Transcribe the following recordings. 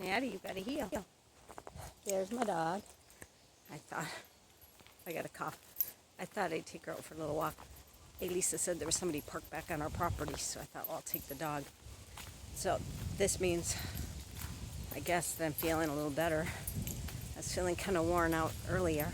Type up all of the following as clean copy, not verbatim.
Natty, you gotta heel. There's my dog. I got a cough. I thought I'd take her out for a little walk. Hey, Lisa said there was somebody parked back on our property, so I thought, well, I'll take the dog. So this means, I guess, that I'm feeling a little better. I was feeling kind of worn out earlier,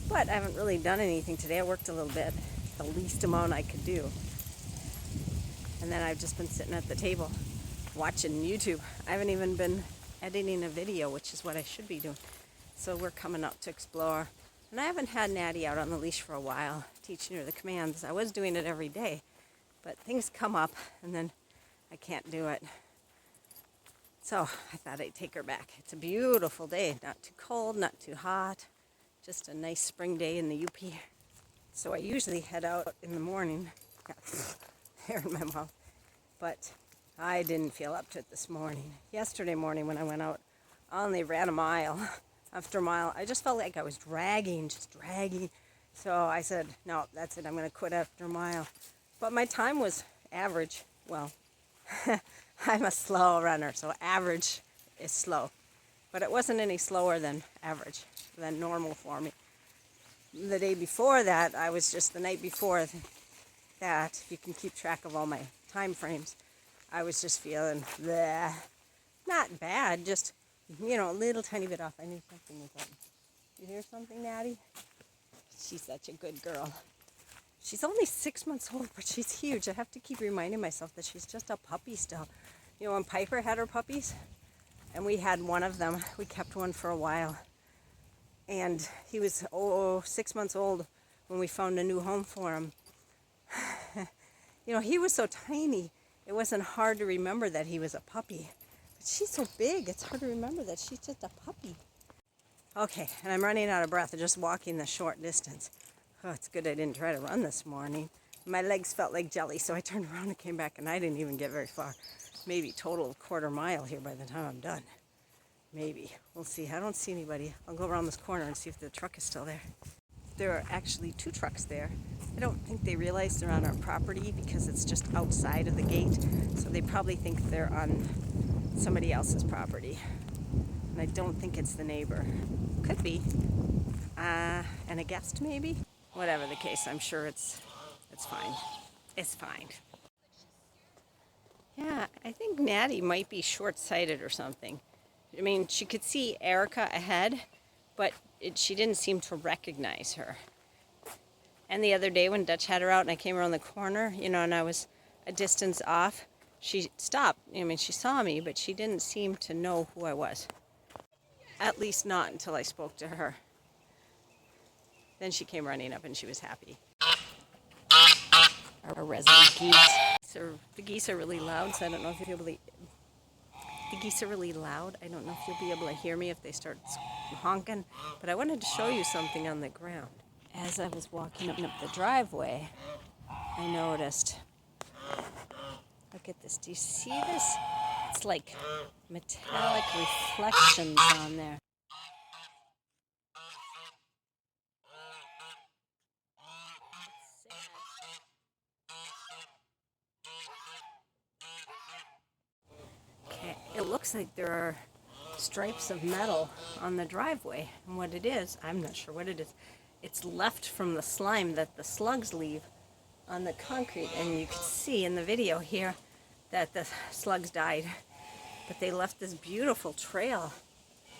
but I haven't really done anything today. I worked a little bit, the least amount I could do. And then I've just been sitting at the table watching YouTube. I haven't even been editing a video, which is what I should be doing. So we're coming out to explore. And I haven't had Natty out on the leash for a while, teaching her the commands. I was doing it every day, but things come up and then I can't do it. So I thought I'd take her back. It's a beautiful day, not too cold, not too hot, just a nice spring day in the Yooper. So I usually head out in the morning. Got hair in my mouth. But I didn't feel up to it this morning. Yesterday morning when I went out, I only ran a mile. After a mile, I just felt like I was just dragging. So I said, no, that's it. I'm going to quit after a mile. But my time was average. Well, I'm a slow runner, so average is slow. But it wasn't any slower than average, than normal for me. The day before that, the night before that, if you can keep track of all my time frames, I was just feeling bleh. Not bad, just, a little tiny bit off. I knew something was up. You hear something, Natty? She's such a good girl. She's only 6 months old, but she's huge. I have to keep reminding myself that she's just a puppy still. When Piper had her puppies, and we had one of them, we kept one for a while. And he was 6 months old when we found a new home for him. He was so tiny, it wasn't hard to remember that he was a puppy. But she's so big, it's hard to remember that she's just a puppy. Okay, and I'm running out of breath just walking the short distance. Oh, it's good I didn't try to run this morning. My legs felt like jelly, so I turned around and came back, and I didn't even get very far. Maybe total of quarter mile here by the time I'm done. Maybe. We'll see. I don't see anybody. I'll go around this corner and see if the truck is still there. There are actually 2 trucks there. I don't think they realize they're on our property because it's just outside of the gate. So they probably think they're on somebody else's property. And I don't think it's the neighbor. Could be. And a guest maybe? Whatever the case, I'm sure it's fine. It's fine. Yeah, I think Natty might be short-sighted or something. I mean, she could see Erica ahead, but she didn't seem to recognize her. And the other day when Dutch had her out and I came around the corner, and I was a distance off, she stopped. She saw me, but she didn't seem to know who I was. At least not until I spoke to her. Then she came running up and she was happy. Our resident geese. The geese are really loud, so I don't know if you'll be able to... The geese are really loud. I don't know if you'll be able to hear me if they start honking. But I wanted to show you something on the ground. As I was walking up the driveway, I noticed... Look at this. Do you see this? It's like metallic reflections on there. Okay, it looks like there are stripes of metal on the driveway. And what it is, I'm not sure what it is. It's left from the slime that the slugs leave on the concrete. And you can see in the video here that the slugs died. But they left this beautiful trail,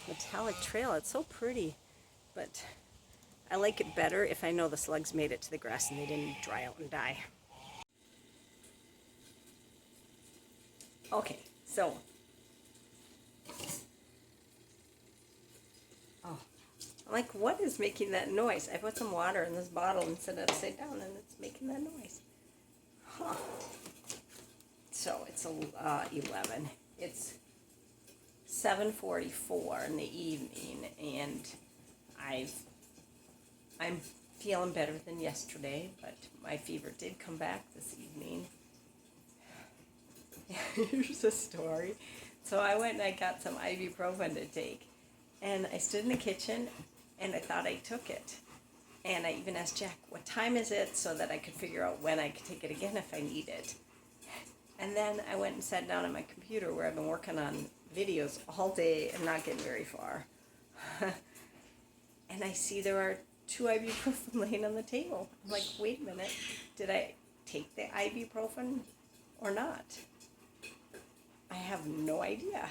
metallic trail. It's so pretty. But I like it better if I know the slugs made it to the grass and they didn't dry out and die. Okay, so... Like, what is making that noise? I put some water in this bottle and set it upside down, and it's making that noise. Huh. So it's 11. It's 7:44 in the evening, and I'm feeling better than yesterday, but my fever did come back this evening. Here's a story. So I went and I got some ibuprofen to take, and I stood in the kitchen. And I thought I took it. And I even asked Jack, what time is it? So that I could figure out when I could take it again if I need it. And then I went and sat down on my computer where I've been working on videos all day and not getting very far. And I see there are 2 ibuprofen laying on the table. I'm like, wait a minute, did I take the ibuprofen or not? I have no idea.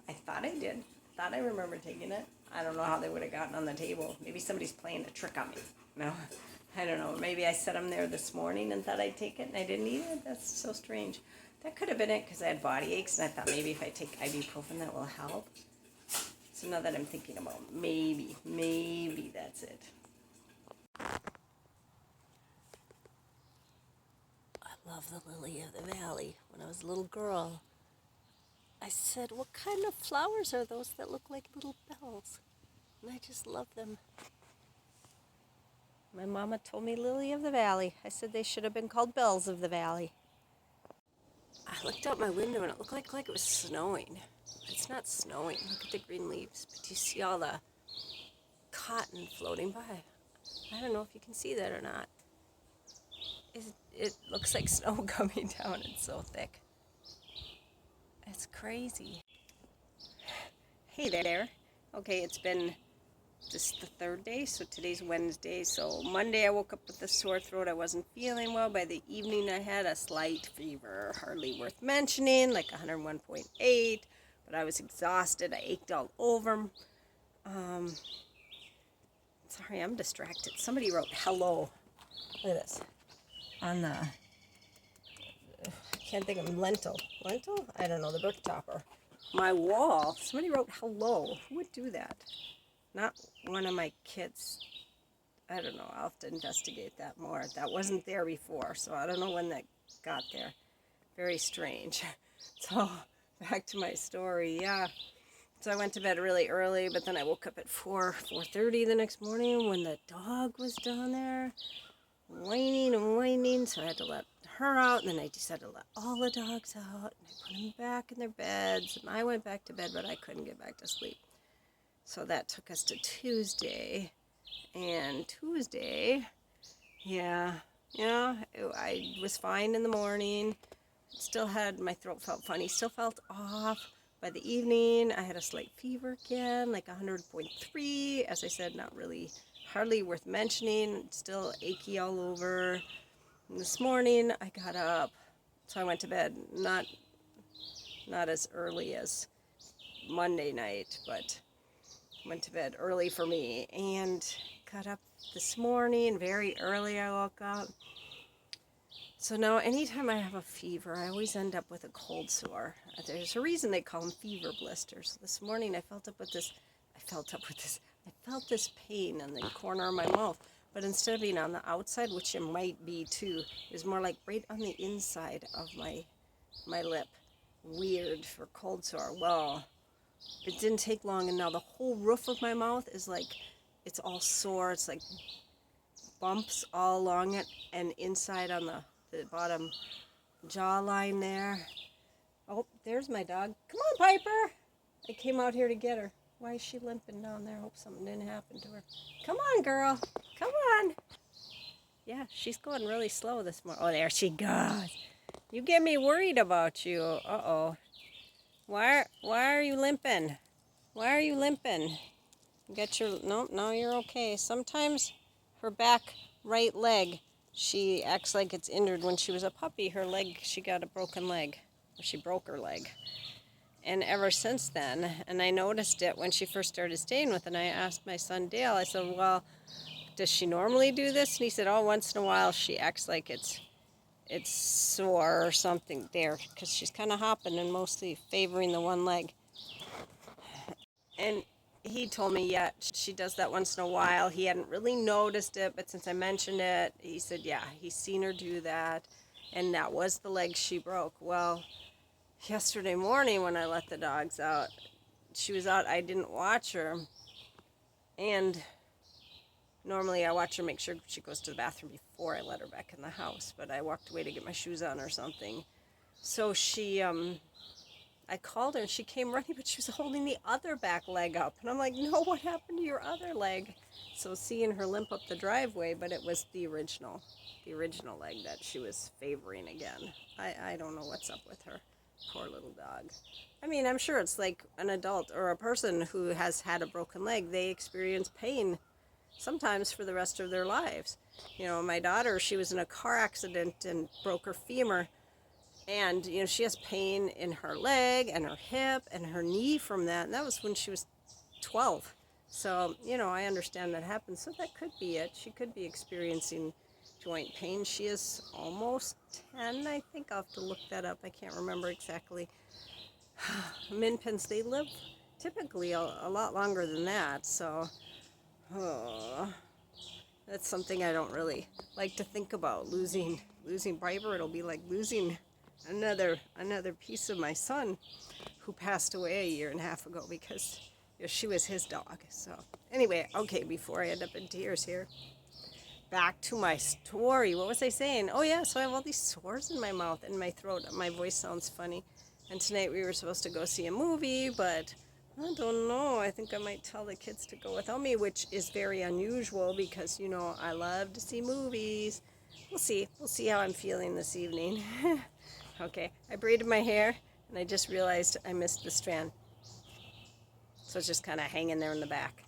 I thought I did. Thought I remember taking it. I don't know how they would have gotten on the table. Maybe somebody's playing a trick on me. No, I don't know. Maybe I set them there this morning and thought I'd take it and I didn't eat it. That's so strange. That could have been it because I had body aches and I thought maybe if I take ibuprofen that will help. So now that I'm thinking about maybe that's it. I love the lily of the valley. When I was a little girl, I said, what kind of flowers are those that look like little bells? And I just love them. My mama told me lily of the valley. I said they should have been called bells of the valley. I looked out my window and it looked like it was snowing. It's not snowing. Look at the green leaves. But do you see all the cotton floating by? I don't know if you can see that or not. It looks like snow coming down. It's so thick. It's crazy. Hey there. Okay, it's been this the 3rd day, so today's Wednesday. So Monday I woke up with a sore throat. I wasn't feeling well. By the evening I had a slight fever, hardly worth mentioning, like 101.8. But I was exhausted. I ached all over. Sorry, I'm distracted. Somebody wrote hello. Look at this. On the, I can't think of lentil. Lentil? I don't know, the brick topper. My wall, somebody wrote hello. Who would do that? Not one of my kids. I don't know. I'll have to investigate that more. That wasn't there before, so I don't know when that got there. Very strange. So, back to my story. Yeah. So I went to bed really early, but then I woke up at 4:30 the next morning when the dog was down there whining and whining, so I had to let her out, and then I decided to let all the dogs out, and I put them back in their beds, and I went back to bed, but I couldn't get back to sleep. So that took us to Tuesday, and Tuesday, I was fine in the morning, still had, my throat felt funny, still felt off. By the evening, I had a slight fever again, like 100.3, as I said, not really, hardly worth mentioning, still achy all over. And this morning, I got up, so I went to bed, not as early as Monday night, but went to bed early for me, and got up this morning, very early I woke up. So now anytime I have a fever, I always end up with a cold sore. There's a reason they call them fever blisters. This morning I felt this pain in the corner of my mouth, but instead of being on the outside, which it might be too, it was more like right on the inside of my lip. Weird for cold sore. Well, it didn't take long, and now the whole roof of my mouth is like, it's all sore. It's like bumps all along it, and inside on the bottom jawline there. Oh, there's my dog. Come on, Piper. I came out here to get her. Why is she limping down there? Hope something didn't happen to her. Come on, girl. Come on. Yeah, she's going really slow this morning. Oh, there she goes. You get me worried about you. Uh-oh. Why are you limping? Why are you limping? You got your... Nope, no, you're okay. Sometimes her back right leg, she acts like it's injured. When she was a puppy, her leg, she got a broken leg. She broke her leg. And ever since then, and I noticed it when she first started staying with, and I asked my son Dale, I said, well, does she normally do this? And he said, oh, once in a while she acts like it's sore or something there, because she's kind of hopping and mostly favoring the one leg. And he told me, yeah, she does that once in a while. He hadn't really noticed it, but since I mentioned it, he said, yeah, he's seen her do that, and that was the leg she broke. Well, yesterday morning when I let the dogs out, she was out, I didn't watch her, and normally I watch her, make sure she goes to the bathroom before I let her back in the house, but I walked away to get my shoes on or something. So she, I called her and she came running, but she was holding the other back leg up. And I'm like, no, what happened to your other leg? So seeing her limp up the driveway, but it was the original leg that she was favoring again. I don't know what's up with her. Poor little dog. I mean, I'm sure it's like an adult or a person who has had a broken leg. They experience pain sometimes for the rest of their lives. You know, my daughter, she was in a car accident and broke her femur. And, you know, she has pain in her leg and her hip and her knee from that. And that was when she was 12. So, you know, I understand that happens. So that could be it. She could be experiencing joint pain. She is almost 10, I think. I'll have to look that up. I can't remember exactly. Min pins, they live typically a lot longer than that. So, oh, that's something I don't really like to think about. Losing Piper, it'll be like losing another piece of my son who passed away a year and a half ago because, you know, she was his dog. So anyway, okay, before I end up in tears here, back to my story. What was I saying? Oh yeah, so I have all these sores in my mouth and my throat. My voice sounds funny. And tonight we were supposed to go see a movie, but I don't know. I think I might tell the kids to go without me, which is very unusual because, you know, I love to see movies. We'll see. We'll see how I'm feeling this evening. Okay, I braided my hair and I just realized I missed the strand. So it's just kind of hanging there in the back.